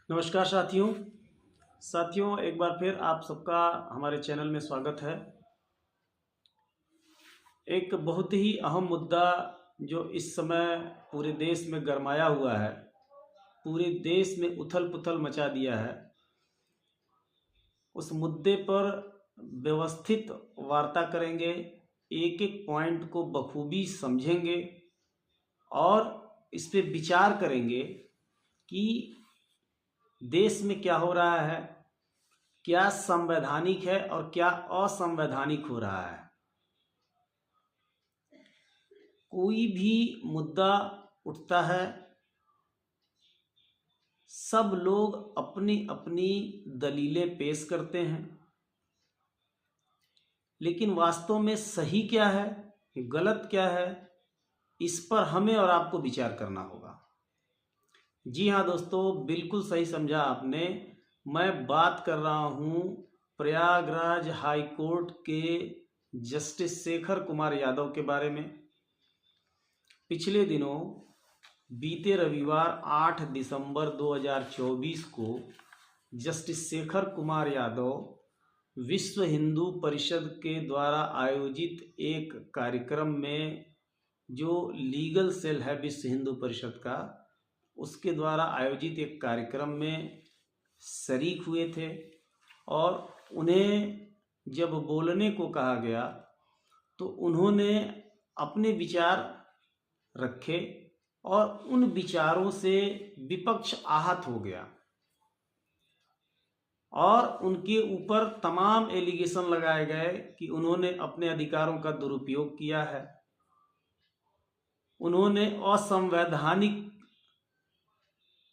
नमस्कार साथियों एक बार फिर आप सबका हमारे चैनल में स्वागत है। एक बहुत ही अहम मुद्दा जो इस समय पूरे देश में गरमाया हुआ है, पूरे देश में उथल पुथल मचा दिया है, उस मुद्दे पर व्यवस्थित वार्ता करेंगे, एक एक पॉइंट को बखूबी समझेंगे और इस पे विचार करेंगे कि देश में क्या हो रहा है, क्या संवैधानिक है और क्या असंवैधानिक हो रहा है। कोई भी मुद्दा उठता है, सब लोग अपनी अपनी दलीलें पेश करते हैं, लेकिन वास्तव में सही क्या है, गलत क्या है, इस पर हमें और आपको विचार करना होगा। जी हाँ दोस्तों, बिल्कुल सही समझा आपने। मैं बात कर रहा हूँ प्रयागराज हाई कोर्ट के जस्टिस शेखर कुमार यादव के बारे में। पिछले दिनों बीते रविवार 8 दिसंबर 2024 को जस्टिस शेखर कुमार यादव विश्व हिंदू परिषद के द्वारा आयोजित एक कार्यक्रम में, जो लीगल सेल है विश्व हिंदू परिषद का, उसके द्वारा आयोजित एक कार्यक्रम में शरीक हुए थे और उन्हें जब बोलने को कहा गया तो उन्होंने अपने विचार रखे और उन विचारों से विपक्ष आहत हो गया और उनके ऊपर तमाम एलिगेशन लगाए गए कि उन्होंने अपने अधिकारों का दुरुपयोग किया है, उन्होंने असंवैधानिक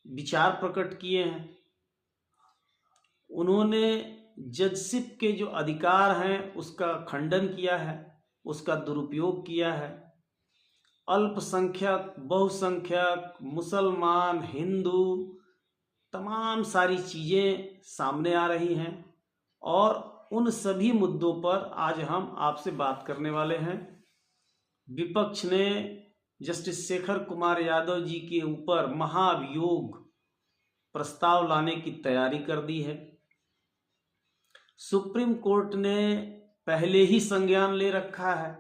विचार प्रकट किए हैं, उन्होंने जजशिप के जो अधिकार हैं उसका खंडन किया है, उसका दुरुपयोग किया है। अल्पसंख्यक, बहुसंख्यक, मुसलमान, हिंदू, तमाम सारी चीज़ें सामने आ रही हैं और उन सभी मुद्दों पर आज हम आपसे बात करने वाले हैं। विपक्ष ने जस्टिस शेखर कुमार यादव जी के ऊपर महाभियोग प्रस्ताव लाने की तैयारी कर दी है। सुप्रीम कोर्ट ने पहले ही संज्ञान ले रखा है।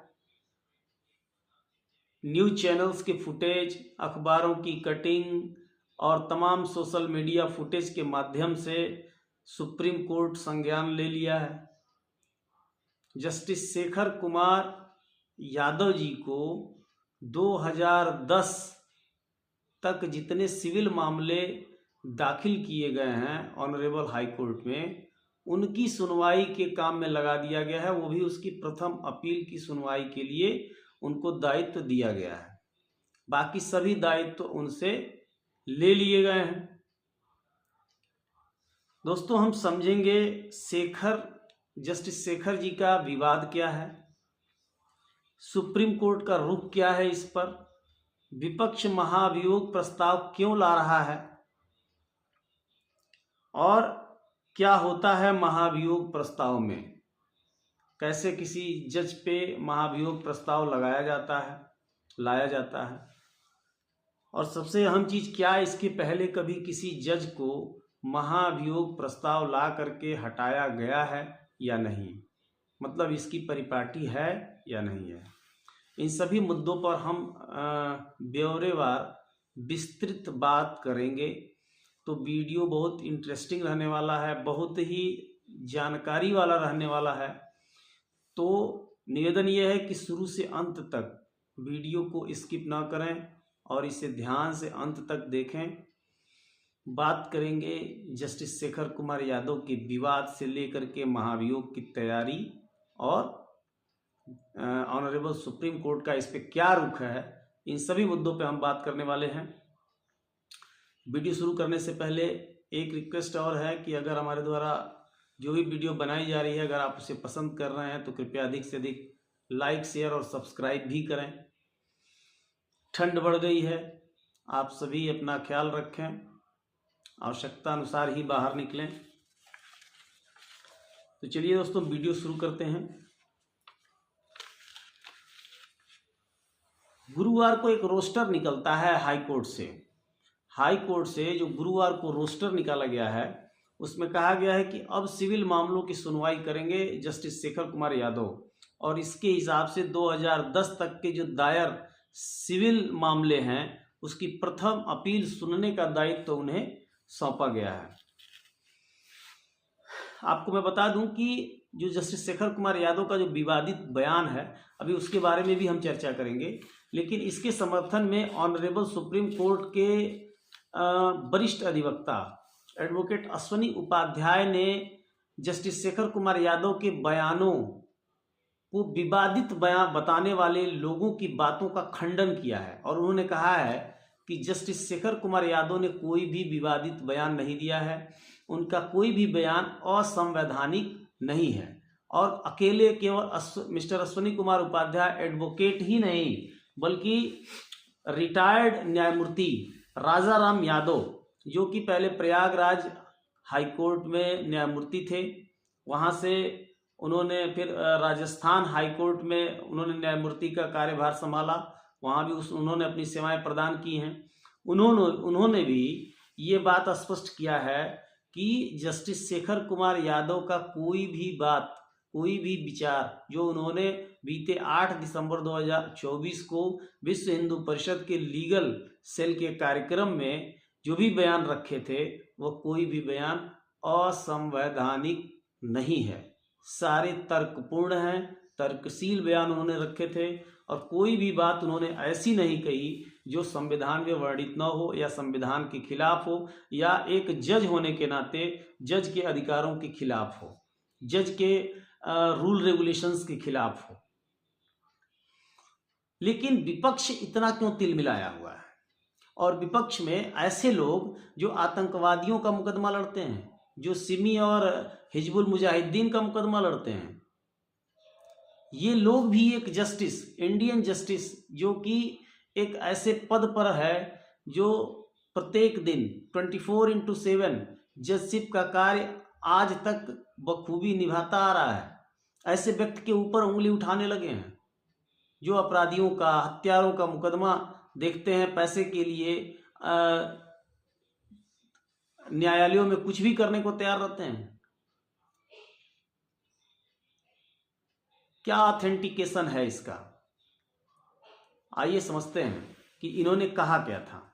न्यूज चैनल्स के फुटेज, अखबारों की कटिंग और तमाम सोशल मीडिया फुटेज के माध्यम से सुप्रीम कोर्ट संज्ञान ले लिया है। जस्टिस शेखर कुमार यादव जी को 2010 तक जितने सिविल मामले दाखिल किए गए हैं ऑनरेबल हाई कोर्ट में, उनकी सुनवाई के काम में लगा दिया गया है। वो भी उसकी प्रथम अपील की सुनवाई के लिए उनको दायित्व दिया गया है। बाकी सभी दायित्व उनसे ले लिए गए हैं। दोस्तों, हम समझेंगे जस्टिस शेखर जी का विवाद क्या है, सुप्रीम कोर्ट का रुख क्या है, इस पर विपक्ष महाभियोग प्रस्ताव क्यों ला रहा है और क्या होता है महाभियोग प्रस्ताव में, कैसे किसी जज पे महाभियोग प्रस्ताव लाया जाता है और सबसे अहम चीज, क्या इसके पहले कभी किसी जज को महाभियोग प्रस्ताव ला करके हटाया गया है या नहीं, मतलब इसकी परिपाटी है या नहीं है। इन सभी मुद्दों पर हम ब्यौरेवार विस्तृत बात करेंगे। तो वीडियो बहुत इंटरेस्टिंग रहने वाला है, बहुत ही जानकारी वाला रहने वाला है। तो निवेदन यह है कि शुरू से अंत तक वीडियो को स्किप ना करें और इसे ध्यान से अंत तक देखें। बात करेंगे जस्टिस शेखर कुमार यादव के विवाद से लेकर के महाभियोग की तैयारी और ऑनरेबल सुप्रीम कोर्ट का इस पे क्या रुख है, इन सभी मुद्दों पे हम बात करने वाले हैं। वीडियो शुरू करने से पहले एक रिक्वेस्ट और है कि अगर हमारे द्वारा जो भी वीडियो बनाई जा रही है, अगर आप उसे पसंद कर रहे हैं तो कृपया अधिक से अधिक लाइक, शेयर और सब्सक्राइब भी करें। ठंड बढ़ गई है, आप सभी अपना ख्याल रखें, आवश्यकता अनुसार ही बाहर निकलें। तो चलिए दोस्तों, वीडियो शुरू करते हैं। गुरुवार को एक रोस्टर निकलता है हाई कोर्ट से हाई कोर्ट से जो गुरुवार को रोस्टर निकाला गया है उसमें कहा गया है कि अब सिविल मामलों की सुनवाई करेंगे जस्टिस शेखर कुमार यादव, और इसके हिसाब से 2010 तक के जो दायर सिविल मामले हैं उसकी प्रथम अपील सुनने का दायित्व तो उन्हें सौंपा गया है। आपको मैं बता दूं कि जो जस्टिस शेखर कुमार यादव का जो विवादित बयान है, अभी उसके बारे में भी हम चर्चा करेंगे, लेकिन इसके समर्थन में ऑनरेबल सुप्रीम कोर्ट के वरिष्ठ अधिवक्ता एडवोकेट अश्वनी उपाध्याय ने जस्टिस शेखर कुमार यादव के बयानों को विवादित बयान बताने वाले लोगों की बातों का खंडन किया है, और उन्होंने कहा है कि जस्टिस शेखर कुमार यादव ने कोई भी विवादित बयान नहीं दिया है, उनका कोई भी बयान असंवैधानिक नहीं है, और अकेले केवल मिस्टर अश्वनी कुमार उपाध्याय एडवोकेट ही नहीं बल्कि रिटायर्ड न्यायमूर्ति राजा राम यादव, जो कि पहले प्रयागराज हाई कोर्ट में न्यायमूर्ति थे, वहाँ से उन्होंने फिर राजस्थान हाई कोर्ट में उन्होंने न्यायमूर्ति का कार्यभार संभाला, वहाँ भी उन्होंने अपनी सेवाएं प्रदान की हैं। उन्होंने भी ये बात स्पष्ट किया है कि जस्टिस शेखर कुमार यादव का कोई भी बात, कोई भी विचार जो उन्होंने बीते 8 दिसंबर 2024 को विश्व हिंदू परिषद के लीगल सेल के कार्यक्रम में जो भी बयान रखे थे वो कोई भी बयान असंवैधानिक नहीं है, सारे तर्कपूर्ण हैं, तर्कशील बयान उन्होंने रखे थे, और कोई भी बात उन्होंने ऐसी नहीं कही जो संविधान में वर्णित न हो या संविधान के खिलाफ हो या एक जज होने के नाते जज के अधिकारों के खिलाफ हो, जज के रूल रेगुलेशंस के खिलाफ हो। लेकिन विपक्ष इतना क्यों तिलमिलाया हुआ है, और विपक्ष में ऐसे लोग जो आतंकवादियों का मुकदमा लड़ते हैं, जो सिमी और हिजबुल मुजाहिदीन का मुकदमा लड़ते हैं, ये लोग भी एक जस्टिस, इंडियन जस्टिस, जो कि एक ऐसे पद पर है जो प्रत्येक दिन 24/7 जजशिप का कार्य आज तक बखूबी निभाता आ रहा है, ऐसे व्यक्ति के ऊपर उंगली उठाने लगे हैं, जो अपराधियों का, हत्यारों का मुकदमा देखते हैं, पैसे के लिए न्यायालयों में कुछ भी करने को तैयार रहते हैं। क्या ऑथेंटिकेशन है इसका? आइए समझते हैं कि इन्होंने कहा क्या था।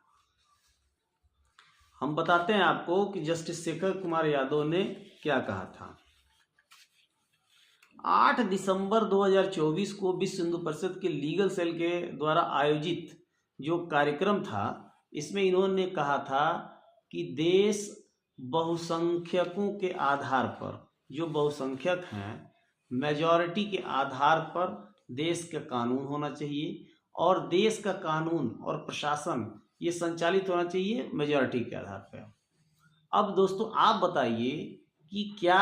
हम बताते हैं आपको कि जस्टिस शेखर कुमार यादव ने क्या कहा था। 8 दिसंबर 2024 को विश्व हिंदू परिषद के लीगल सेल के द्वारा आयोजित जो कार्यक्रम था, इसमें इन्होंने कहा था कि देश बहुसंख्यकों के आधार पर, जो बहुसंख्यक हैं, मेजॉरिटी के आधार पर देश का कानून होना चाहिए, और देश का कानून और प्रशासन ये संचालित होना चाहिए मेजॉरिटी के आधार पर। अब दोस्तों आप बताइए कि क्या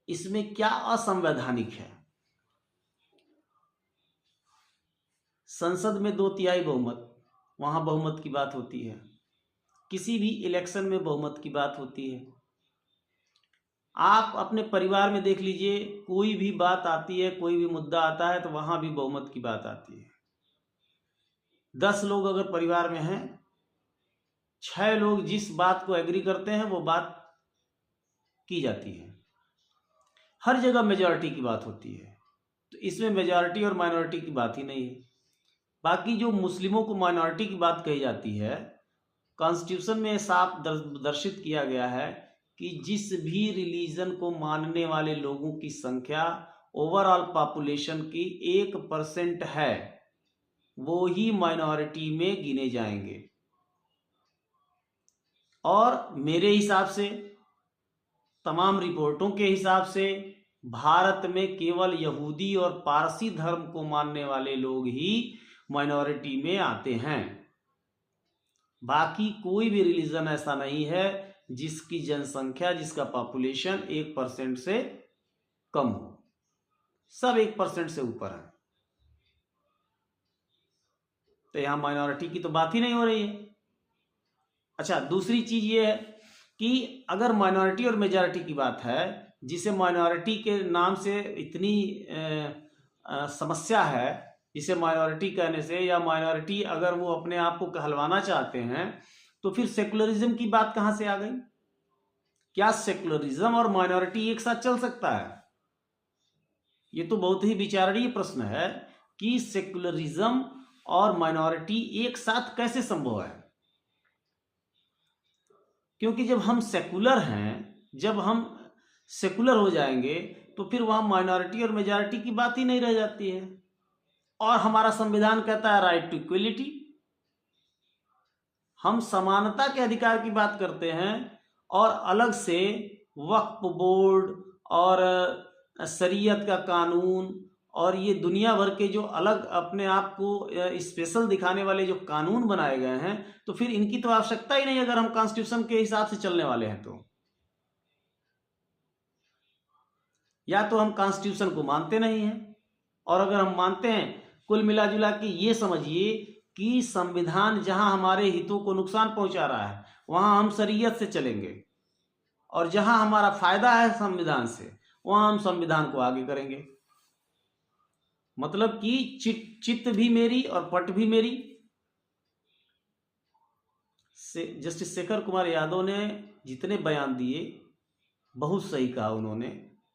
इसमें क्या असंवैधानिक है? संसद में 2/3 बहुमत, वहां बहुमत की बात होती है, किसी भी इलेक्शन में बहुमत की बात होती है। आप अपने परिवार में देख लीजिए, कोई भी बात आती है, कोई भी मुद्दा आता है तो वहां भी बहुमत की बात आती है। 10 लोग अगर परिवार में हैं, 6 लोग जिस बात को एग्री करते हैं वो बात की जाती है। हर जगह मेजॉरिटी की बात होती है, तो इसमें मेजॉरिटी और माइनॉरिटी की बात ही नहीं है। बाकी जो मुस्लिमों को माइनॉरिटी की बात कही जाती है, कॉन्स्टिट्यूशन में साफ दर्शित किया गया है कि जिस भी रिलीजन को मानने वाले लोगों की संख्या ओवरऑल पॉपुलेशन की 1% है, वो ही माइनॉरिटी में गिने जाएंगे। और मेरे हिसाब से, तमाम रिपोर्टों के हिसाब से, भारत में केवल यहूदी और पारसी धर्म को मानने वाले लोग ही माइनॉरिटी में आते हैं। बाकी कोई भी रिलीजन ऐसा नहीं है जिसकी जनसंख्या, जिसका पॉपुलेशन 1% से कम हो, सब 1% से ऊपर है। तो यहां माइनॉरिटी की तो बात ही नहीं हो रही है। अच्छा, दूसरी चीज ये है कि अगर माइनॉरिटी और मेजॉरिटी की बात है, जिसे माइनॉरिटी के नाम से इतनी समस्या है, इसे माइनॉरिटी कहने से, या माइनॉरिटी अगर वो अपने आप को कहलवाना चाहते हैं, तो फिर सेकुलरिज्म की बात कहां से आ गई? क्या सेकुलरिज्म और माइनॉरिटी एक साथ चल सकता है? ये तो बहुत ही विचारणीय प्रश्न है कि सेकुलरिज्म और माइनॉरिटी एक साथ कैसे संभव है। क्योंकि जब हम सेकुलर हैं, जब हम सेकुलर हो जाएंगे तो फिर वहां माइनॉरिटी और मेजॉरिटी की बात ही नहीं रह जाती है। और हमारा संविधान कहता है राइट टू इक्वलिटी, हम समानता के अधिकार की बात करते हैं, और अलग से वक्फ बोर्ड और शरीयत का कानून और ये दुनिया भर के जो अलग अपने आप को स्पेशल दिखाने वाले जो कानून बनाए गए हैं, तो फिर इनकी तो आवश्यकता ही नहीं अगर हम कॉन्स्टिट्यूशन के हिसाब से चलने वाले हैं तो। या तो हम कॉन्स्टिट्यूशन को मानते नहीं हैं, और अगर हम मानते हैं, कुल मिला जुला के ये समझिए कि संविधान जहां हमारे हितों को नुकसान पहुंचा रहा है वहां हम शरीयत से चलेंगे, और जहां हमारा फायदा है संविधान से वहां हम संविधान को आगे करेंगे। मतलब कि चित्त भी मेरी और पट भी मेरी। जस्टिस शेखर कुमार यादव ने जितने बयान दिए बहुत सही कहा उन्होंने।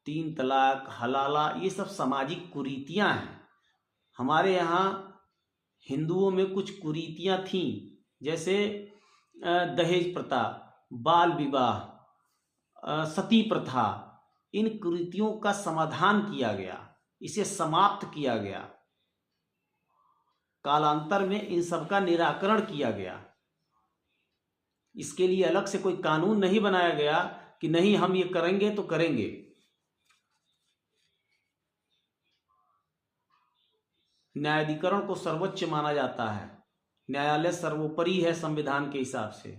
3 तलाक, हलाला, ये सब सामाजिक कुरीतियां हैं। हमारे यहाँ हिंदुओं में कुछ कुरीतियां थीं, जैसे दहेज प्रथा, बाल विवाह, सती प्रथा। इन कुरीतियों का समाधान किया गया, इसे समाप्त किया गया, कालांतर में इन सब का निराकरण किया गया। इसके लिए अलग से कोई कानून नहीं बनाया गया कि नहीं हम ये करेंगे तो करेंगे। न्यायाधिकरण को सर्वोच्च माना जाता है, न्यायालय सर्वोपरि है संविधान के हिसाब से।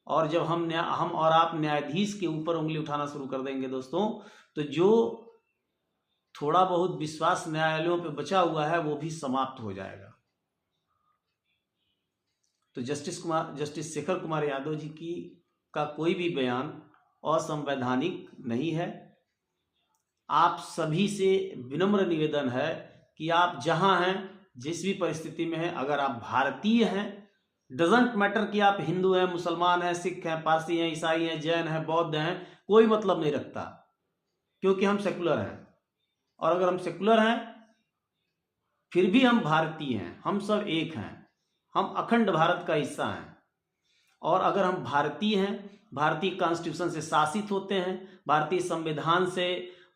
और जब हम और आप न्यायाधीश के ऊपर उंगली उठाना शुरू कर देंगे दोस्तों, तो जो थोड़ा बहुत विश्वास न्यायालयों पे बचा हुआ है वो भी समाप्त हो जाएगा। तो जस्टिस शेखर कुमार यादव जी का कोई भी बयान असंवैधानिक नहीं है। आप सभी से विनम्र निवेदन है कि आप जहां हैं, जिस भी परिस्थिति में हैं, अगर आप भारतीय हैं, डजंट मैटर कि आप हिंदू हैं, मुसलमान हैं, सिख हैं, पारसी हैं, ईसाई हैं, जैन हैं, बौद्ध हैं, कोई मतलब नहीं रखता, क्योंकि हम सेकुलर हैं। और अगर हम सेकुलर हैं फिर भी हम भारतीय हैं, हम सब एक हैं, हम अखंड भारत का हिस्सा हैं। और अगर हम भारतीय हैं, भारतीय कॉन्स्टिट्यूशन से शासित होते हैं, भारतीय संविधान से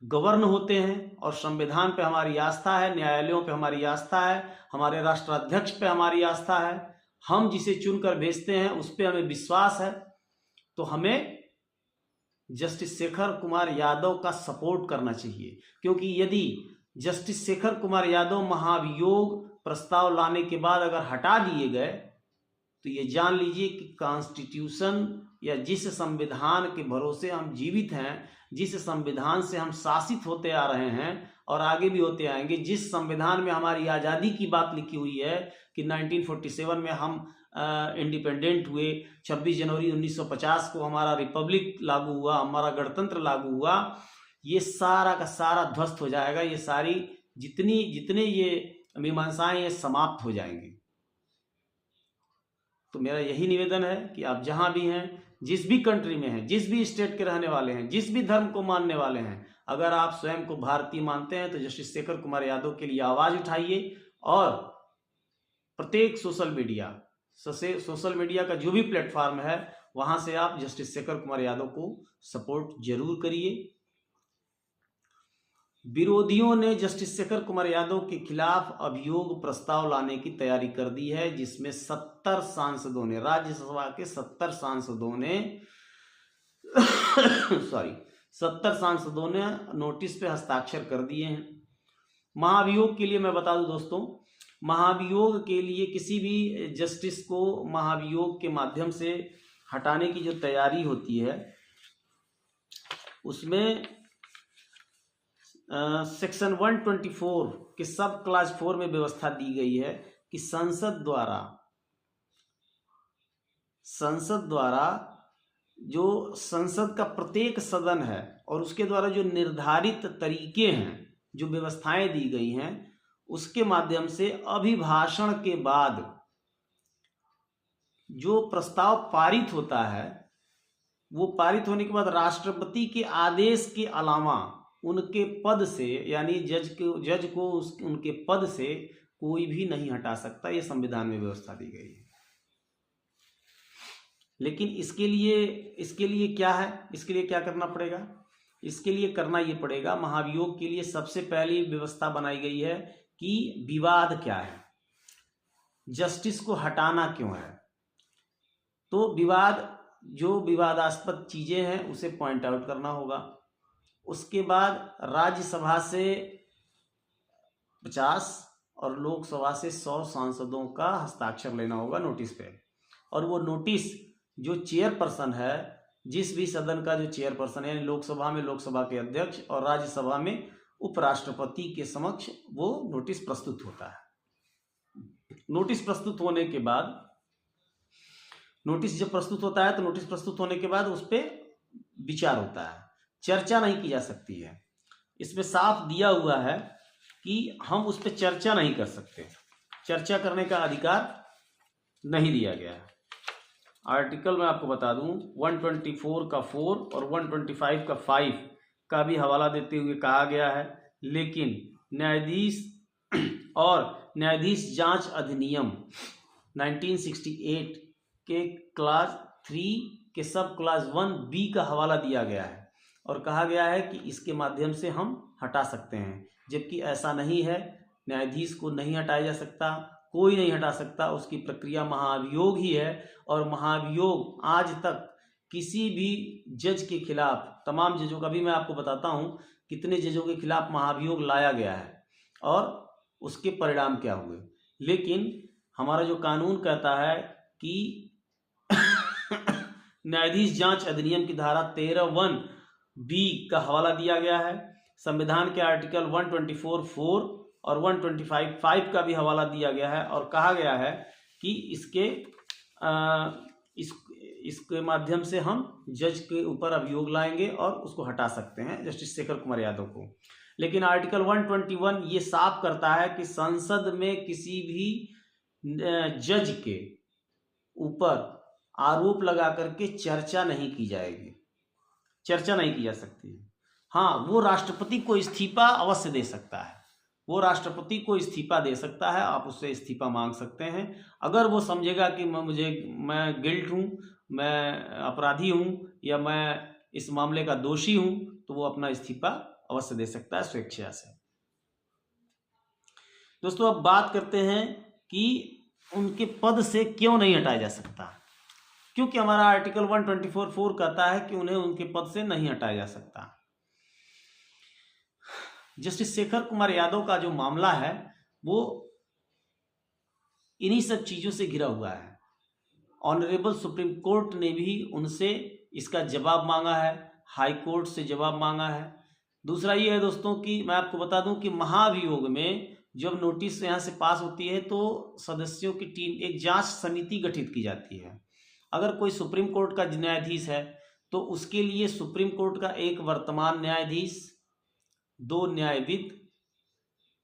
गवर्न होते हैं, और संविधान पे हमारी आस्था है, न्यायालयों पे हमारी आस्था है, हमारे राष्ट्राध्यक्ष पे हमारी आस्था है, हम जिसे चुनकर भेजते हैं उस पर हमें विश्वास है, तो हमें जस्टिस शेखर कुमार यादव का सपोर्ट करना चाहिए। क्योंकि यदि जस्टिस शेखर कुमार यादव महाभियोग प्रस्ताव लाने के बाद अगर हटा दिए गए, तो ये जान लीजिए कि कॉन्स्टिट्यूशन या जिस संविधान के भरोसे हम जीवित हैं, जिस संविधान से हम शासित होते आ रहे हैं और आगे भी होते आएंगे, जिस संविधान में हमारी आज़ादी की बात लिखी हुई है कि 1947 में हम इंडिपेंडेंट हुए, 26 जनवरी 1950 को हमारा रिपब्लिक लागू हुआ, हमारा गणतंत्र लागू हुआ, ये सारा का सारा ध्वस्त हो जाएगा। ये सारी जितने ये मीमांसाएं ये समाप्त हो जाएंगी। तो मेरा यही निवेदन है कि आप जहां भी हैं, जिस भी कंट्री में हैं, जिस भी स्टेट के रहने वाले हैं, जिस भी धर्म को मानने वाले हैं, अगर आप स्वयं को भारतीय मानते हैं तो जस्टिस शेखर कुमार यादव के लिए आवाज उठाइए। और प्रत्येक सोशल मीडिया का जो भी प्लेटफॉर्म है वहां से आप जस्टिस शेखर कुमार यादव को सपोर्ट जरूर करिए। विरोधियों ने जस्टिस शेखर कुमार यादव के खिलाफ अभियोग प्रस्ताव लाने की तैयारी कर दी है, जिसमें 70 सांसदों ने, राज्यसभा के 70 सांसदों ने 70 सांसदों ने नोटिस पे हस्ताक्षर कर दिए हैं। महाभियोग के लिए मैं बता दूं दोस्तों, महाभियोग के लिए किसी भी जस्टिस को महाभियोग के माध्यम से हटाने की जो तैयारी होती है उसमें सेक्शन 124 के सब क्लास 4 में व्यवस्था दी गई है कि संसद द्वारा जो संसद का प्रत्येक सदन है और उसके द्वारा जो निर्धारित तरीके हैं, जो व्यवस्थाएं दी गई हैं, उसके माध्यम से अभिभाषण के बाद जो प्रस्ताव पारित होता है, वो पारित होने के बाद राष्ट्रपति के आदेश के अलावा उनके पद से, यानी जज को उनके पद से कोई भी नहीं हटा सकता। ये संविधान में व्यवस्था दी गई है। लेकिन इसके लिए क्या है, इसके लिए क्या करना पड़ेगा? इसके लिए करना ये पड़ेगा, महाभियोग के लिए सबसे पहली व्यवस्था बनाई गई है कि विवाद क्या है, जस्टिस को हटाना क्यों है। तो जो विवादास्पद चीजें हैं उसे पॉइंट आउट करना होगा। उसके बाद राज्यसभा से 50 और लोकसभा से 100 सांसदों का हस्ताक्षर लेना होगा नोटिस पे। और वो नोटिस जो चेयरपर्सन है, जिस भी सदन का जो चेयरपर्सन है, यानी लोकसभा में लोकसभा के अध्यक्ष और राज्यसभा में उपराष्ट्रपति के समक्ष वो नोटिस प्रस्तुत होता है। नोटिस प्रस्तुत होने के बाद, नोटिस जब प्रस्तुत होता है तो नोटिस प्रस्तुत होने के बाद उस पर विचार होता है, चर्चा नहीं की जा सकती है। इसमें साफ दिया हुआ है कि हम उस पर चर्चा नहीं कर सकते, चर्चा करने का अधिकार नहीं दिया गया है। आर्टिकल मैं आपको बता दूं, 124 का 4 और 125 का 5 का भी हवाला देते हुए कहा गया है। लेकिन न्यायाधीश और न्यायाधीश जांच अधिनियम 1968 के क्लास 3 के सब क्लास 1B का हवाला दिया गया है और कहा गया है कि इसके माध्यम से हम हटा सकते हैं, जबकि ऐसा नहीं है। न्यायाधीश को नहीं हटाया जा सकता, कोई नहीं हटा सकता, उसकी प्रक्रिया महाभियोग ही है। और महाभियोग आज तक किसी भी जज के खिलाफ, तमाम जजों का भी मैं आपको बताता हूं कितने जजों के खिलाफ महाभियोग लाया गया है और उसके परिणाम क्या हुए। लेकिन हमारा जो कानून कहता है कि न्यायाधीश जांच अधिनियम की धारा 13(1)B का हवाला दिया गया है। संविधान के आर्टिकल 124(4) और 125(5) का भी हवाला दिया गया है और कहा गया है कि इसके माध्यम से हम जज के ऊपर अभियोग लाएंगे और उसको हटा सकते हैं, जस्टिस शेखर कुमार यादव को। लेकिन आर्टिकल 121 ये साफ करता है कि संसद में किसी भी जज के ऊपर आरोप लगा करके चर्चा नहीं की जाएगी, चर्चा नहीं की जा सकती। हाँ, वो राष्ट्रपति को इस्तीफा अवश्य दे सकता है, वो राष्ट्रपति को इस्तीफा दे सकता है, आप उससे इस्तीफा मांग सकते हैं। अगर वो समझेगा कि मैं गिल्ट हूँ, मैं अपराधी हूँ या मैं इस मामले का दोषी हूँ, तो वो अपना इस्तीफा अवश्य दे सकता है स्वेच्छा से। दोस्तों, अब बात करते हैं कि उनके पद से क्यों नहीं हटाया जा सकता। क्योंकि हमारा आर्टिकल 124(4) कहता है कि उन्हें उनके पद से नहीं हटाया जा सकता। जस्टिस शेखर कुमार यादव का जो मामला है वो इन्हीं सब चीजों से घिरा हुआ है। ऑनरेबल सुप्रीम कोर्ट ने भी उनसे इसका जवाब मांगा है, हाई कोर्ट से जवाब मांगा है। दूसरा ये है दोस्तों कि मैं आपको बता दूं कि महाभियोग में जब नोटिस यहाँ से पास होती है तो सदस्यों की टीम, एक जांच समिति गठित की जाती है। अगर कोई सुप्रीम कोर्ट का न्यायाधीश है तो उसके लिए सुप्रीम कोर्ट का एक वर्तमान न्यायाधीश, 2 न्यायविद,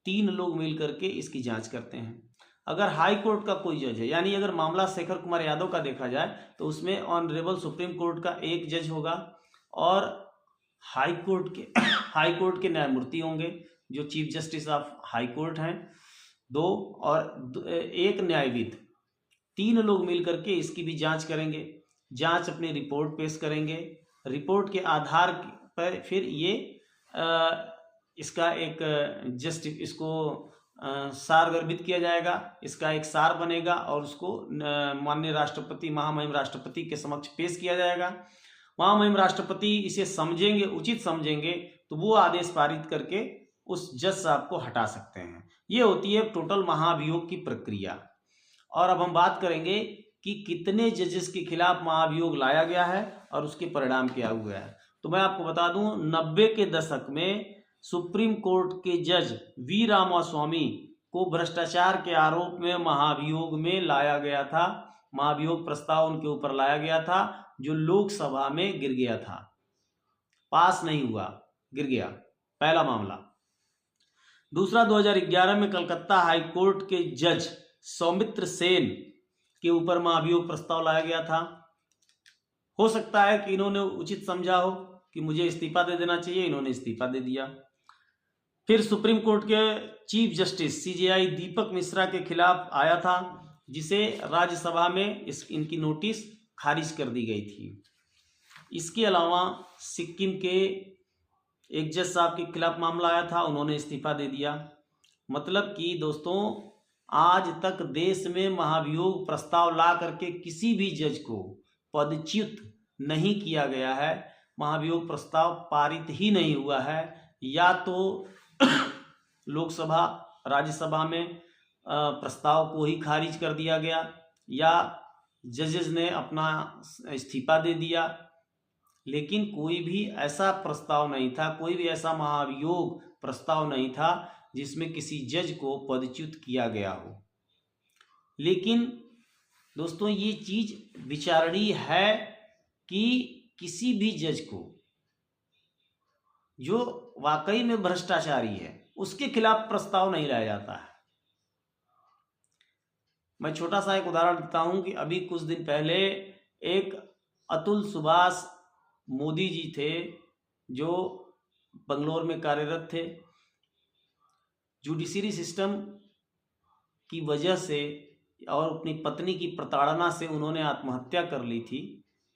3 लोग मिलकर के इसकी जांच करते हैं। अगर हाई कोर्ट का कोई जज है, यानी अगर मामला शेखर कुमार यादव का देखा जाए तो उसमें ऑनरेबल सुप्रीम कोर्ट का एक जज होगा और हाई कोर्ट के न्यायमूर्ति होंगे जो chief justice of high court हैं, 2 और 1 न्यायविद। 3 लोग मिलकर के इसकी भी जांच करेंगे, जांच अपनी रिपोर्ट पेश करेंगे। रिपोर्ट के आधार पर फिर ये इसका एक इसको सारगर्भित किया जाएगा, इसका एक सार बनेगा और उसको माननीय राष्ट्रपति, महामहिम राष्ट्रपति के समक्ष पेश किया जाएगा। महामहिम राष्ट्रपति इसे समझेंगे, उचित समझेंगे तो वो आदेश पारित करके उस जज साहब को हटा सकते हैं। ये होती है टोटल महाभियोग की प्रक्रिया। और अब हम बात करेंगे कि कितने जजेस के खिलाफ महाभियोग लाया गया है और उसके परिणाम क्या हुआ है। तो मैं आपको बता दूं, 90 के दशक में सुप्रीम कोर्ट के जज वी रामास्वामी को भ्रष्टाचार के आरोप में महाभियोग में लाया गया था। महाभियोग प्रस्ताव उनके ऊपर लाया गया था जो लोकसभा में गिर गया था, पास नहीं हुआ, गिर गया, पहला मामला। दूसरा, 2011 में कलकत्ता हाई कोर्ट के जज सौमित्र सेन के ऊपर महाभियोग प्रस्ताव लाया गया था। हो सकता है कि इन्होंने उचित समझा हो कि मुझे इस्तीफा दे देना चाहिए, इन्होंने इस्तीफा दे दिया। फिर सुप्रीम कोर्ट के चीफ जस्टिस सीजेआई दीपक मिश्रा के खिलाफ आया था, जिसे राज्यसभा में इनकी नोटिस खारिज कर दी गई थी। इसके अलावा सिक्किम के एक जज साहब के खिलाफ मामला आया था, उन्होंने इस्तीफा दे दिया। मतलब कि दोस्तों, आज तक देश में महाभियोग प्रस्ताव ला करके किसी भी जज को पदच्युत नहीं किया गया है, महाभियोग प्रस्ताव पारित ही नहीं हुआ है। या तो लोकसभा राज्यसभा में प्रस्ताव को ही खारिज कर दिया गया, या जजेस ने अपना इस्तीफा दे दिया, लेकिन कोई भी ऐसा प्रस्ताव नहीं था, कोई भी ऐसा महाभियोग प्रस्ताव नहीं था जिसमें किसी जज को पदच्युत किया गया हो। लेकिन दोस्तों, ये चीज विचारणीय है कि किसी भी जज को जो वाकई में भ्रष्टाचारी है उसके खिलाफ प्रस्ताव नहीं लाया जाता है। मैं छोटा सा एक उदाहरण देता हूं कि अभी कुछ दिन पहले एक अतुल सुभाष मोदी जी थे, जो बंगलोर में कार्यरत थे। जुडिशरी सिस्टम की वजह से और अपनी पत्नी की प्रताड़ना से उन्होंने आत्महत्या कर ली थी,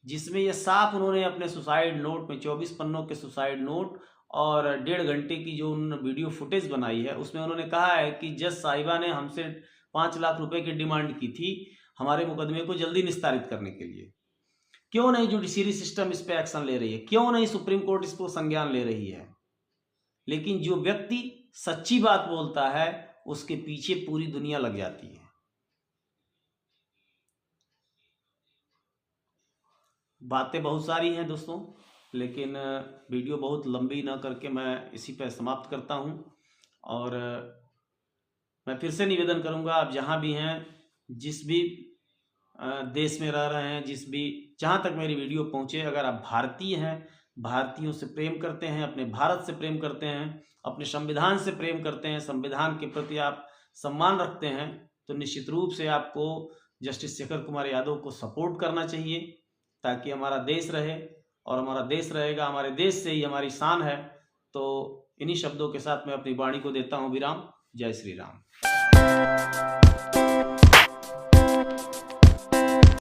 जिसमें यह साफ उन्होंने अपने सुसाइड नोट में 24 पन्नों के सुसाइड नोट और 1.5 घंटे की जो उन्होंने वीडियो फुटेज बनाई है, उसमें उन्होंने कहा है कि जज साहिबा ने हमसे 5 लाख रुपए की डिमांड की थी हमारे मुकदमे को जल्दी निस्तारित करने के लिए। क्यों नहीं जुडिशरी सिस्टम इस पर एक्शन ले रही है? क्यों नहीं सुप्रीम कोर्ट इसको संज्ञान ले रही है? लेकिन जो व्यक्ति सच्ची बात बोलता है उसके पीछे पूरी दुनिया लग जाती है। बातें बहुत सारी हैं दोस्तों, लेकिन वीडियो बहुत लंबी ना करके मैं इसी पर समाप्त करता हूं। और मैं फिर से निवेदन करूंगा, आप जहां भी हैं, जिस भी देश में रह रहे हैं, जहां तक मेरी वीडियो पहुंचे, अगर आप भारतीय हैं, भारतीयों से प्रेम करते हैं, अपने भारत से प्रेम करते हैं, अपने संविधान से प्रेम करते हैं, संविधान के प्रति आप सम्मान रखते हैं, तो निश्चित रूप से आपको जस्टिस शेखर कुमार यादव को सपोर्ट करना चाहिए, ताकि हमारा देश रहे। और हमारा देश रहेगा, हमारे देश से ही हमारी शान है। तो इन्हीं शब्दों के साथ मैं अपनी वाणी को देता हूँ विराम। जय श्री राम।